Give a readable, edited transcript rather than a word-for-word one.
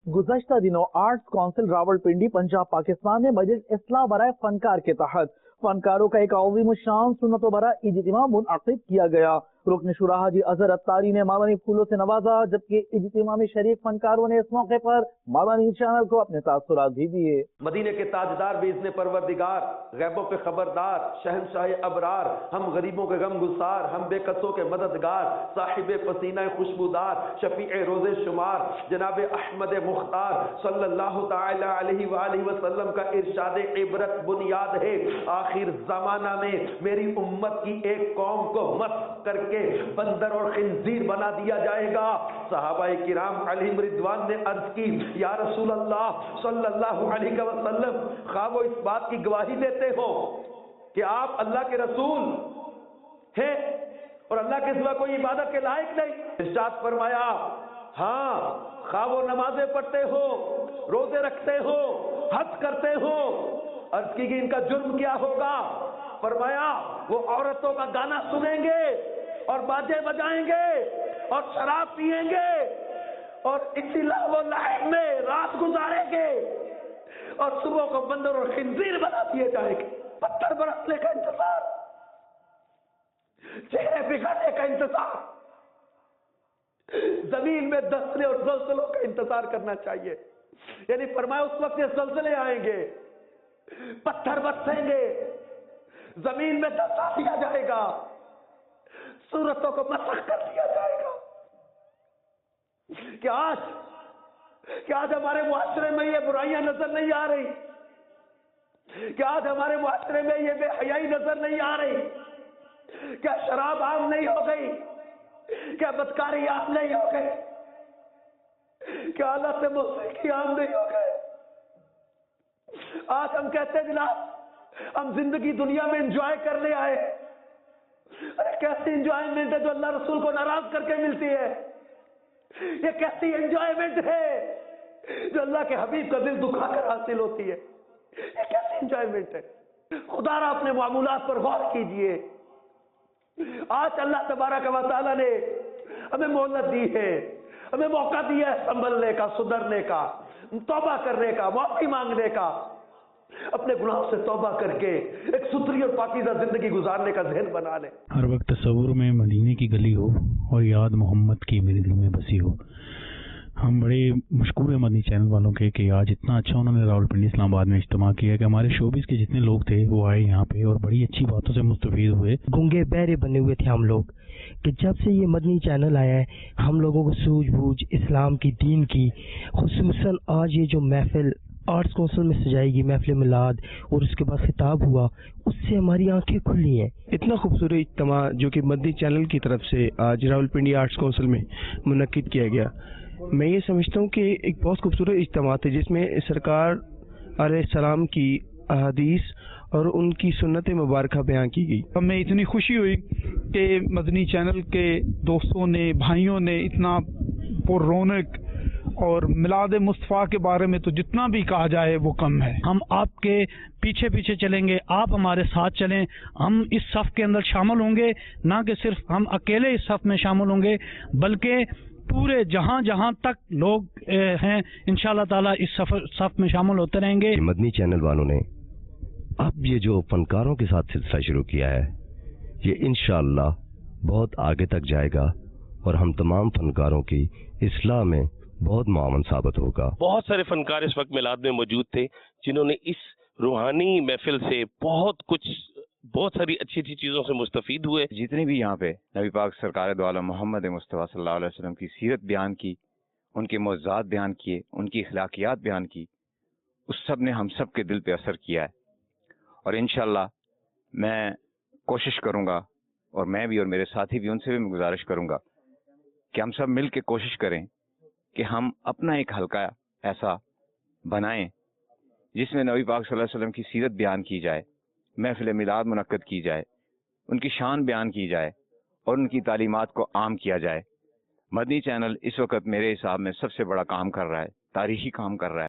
गुज़श्ता दिनों arts council Rawalpindi Punjab Pakistan में मजलिस इस्लाह बराए फनकार के तहत फनकारों का एक अज़ीम शान सुन्नतो बरा इज्तिमा मुनअक़िद किया गया। रुकन शुरा हाजी अज़हर अत्तारी ने मौलानी फूलों से नवाजा, जबकि इज्तिमा में शरीक फनकारों ने इस मौके पर मौलानी चैनल को अपने तासुरात भी दिए। मदीने के ताजदार बेइज़्ने परवरदिगार, गैबों पे खबरदार, शहंशाह अबरार, हम गरीबों के गम गुसार, हम बेकसों के मददगार, साहिब पसीना खुशबूदार, शफीए रोज़े शुमार, जनाब अहमद मुख्तार सल्लल्लाहु तआला अलैहि वसल्लम का इरशाद इबरत बुनियाद है। आखिर ज़माना में मेरी उम्मत की एक कौम को मस्ख़ करके बंदर और खिंजीर बना दिया जाएगा। सहाबाए किराम अलैहिम रिज़वान ने अर्ज की, या रसूल अल्लाह सल्लल्लाहु अलैहि वसल्लम, खा वो इस बात की गवाही देते हो कि आप अल्लाह के रसूल हैं और अल्लाह के सिवा कोई इबादत के लायक नहीं। इरशाद फरमाया, हाँ, खा वो नमाजें पढ़ते हो, रोजे रखते हो, हज करते हो। अर्ज की कि इनका जुर्म क्या होगा? फरमाया, वो औरतों का गाना सुनेंगे और बाजे बजाएंगे और शराब पिएंगे और इसी लावो लाइफ में रात गुजारेंगे और सुबह को बंदर और खिंजीर बना दिए जाएंगे। पत्थर बरसने का इंतजार, चेहरे बिगड़ने का इंतजार, जमीन में दस्तने और जलजलों का इंतजार करना चाहिए। यानी फरमाया उस वक्त ये जलजले आएंगे, पत्थर बरसेंगे, जमीन में दस्ता दिया जाएगा, सूरतों को मसख कर दिया जाएगा। क्या आज हमारे मुआशरे में ये बुराइयां नजर नहीं आ रही? क्या आज हमारे मुआशरे में ये बेहयाई नजर नहीं आ रही? क्या शराब आम नहीं हो गई? क्या बदकारी आम नहीं हो गई? क्या आलत से मौसीकी आम नहीं हो गए? आज हम कहते जनाब, हम जिंदगी दुनिया में एंजॉय करने आए। अरे कैसी एंजॉयमेंट है जो अल्लाह रसूल को नाराज करके मिलती है? ये कैसी एंजॉयमेंट है जो अल्लाह के हबीब का दिल दुखाकर हासिल होती है? ये कैसी एंजॉयमेंट है? खुदारा अपने मामूलात पर गौर कीजिए। आज अल्लाह तबारक व तआला ने हमें मोहलत दी है, हमें मौका दिया है संभलने का, सुधरने का, तौबा करने का, माफी मांगने का, अपने गुनाह से तौबा करके एक सुथरी और पाकीज़ा जिंदगी गुजारने का ज़हन बना ले। हर वक्त तस्वुर में मदीने की गली हो और याद मोहम्मद की मेरे दिल में बसी हो। हम बड़े मशकूर हैं मदनी चैनल वालों के कि आज इतना अच्छा उन्होंने रावलपिंडी इस्लामाबाद में इज्तिमा किया कि हमारे शोबिस के जितने लोग थे वो आए यहाँ पे और बड़ी अच्छी बातों से मुस्तफीद हुए। गूंगे बहरे बने हुए थे हम लोग कि जब से ये मदनी चैनल आया है हम लोगों को सूझबूझ इस्लाम की, दीन की, खुसूसन आज ये जो महफिल आर्ट्स काउंसिल में सजाएगी, महफिल मिलाद और उसके बाद खिताब हुआ, उससे हमारी आंखें खुली हैं। इतना खूबसूरत इज्तिमा जो कि मदनी चैनल की तरफ से आज रावलपिंडी आर्ट्स काउंसिल में मुनक्किद किया गया, मैं ये समझता हूँ कि एक बहुत खूबसूरत इज्तिमा था जिसमें सरकार अलैहिस्सलाम की अहादीस और उनकी सुन्नत मुबारक बयान की गई। हमें इतनी खुशी हुई कि मदनी चैनल के दोस्तों ने, भाइयों ने इतना पुररौनक और मिलाद मुस्तफ़ा के बारे में तो जितना भी कहा जाए वो कम है। हम आपके पीछे पीछे चलेंगे, आप हमारे साथ चलें। हम इस सफ़ के अंदर शामिल होंगे, ना कि सिर्फ हम अकेले इस सफ़ में शामिल होंगे, बल्कि पूरे जहां जहां तक लोग हैं इंशाअल्लाह ताला इस सफ़ में शामिल होते रहेंगे। मदनी चैनल वालों ने अब ये जो फनकारों के साथ सिलसिला शुरू किया है, ये इंशाअल्लाह बहुत आगे तक जाएगा और हम तमाम फनकारों की इस्लाह में बहुत मामन साबित होगा। बहुत सारे फनकार इस वक्त मिलाद में मौजूद थे जिन्होंने इस रूहानी महफिल से बहुत सारी अच्छी अच्छी चीज़ों से मुस्तफीद हुए। जितने भी यहाँ पे नबी पाक सरकार दो आलम मोहम्मद मुस्तफ़ा सल्लल्लाहु अलैहि वसल्लम की सीरत बयान की, उनके मौज़ात बयान किए, उनकी अखलाकियात बयान की, उस सब ने हम सब के दिल पे असर किया है। और इंशाअल्लाह मैं कोशिश करूँगा, और मैं भी और मेरे साथी भी, उनसे भी मैं गुजारिश करूँगा कि हम सब मिल के कोशिश करें कि हम अपना एक हल्का ऐसा बनाएं जिसमें नबी पाक सल्लल्लाहु अलैहि वसल्लम की सीरत बयान की जाए, महफिल मिलाद मुनक्किद की जाए, उनकी शान बयान की जाए और उनकी तालीमात को आम किया जाए। मदनी चैनल इस वक्त मेरे हिसाब में सबसे बड़ा काम कर रहा है, तारीखी काम कर रहा है।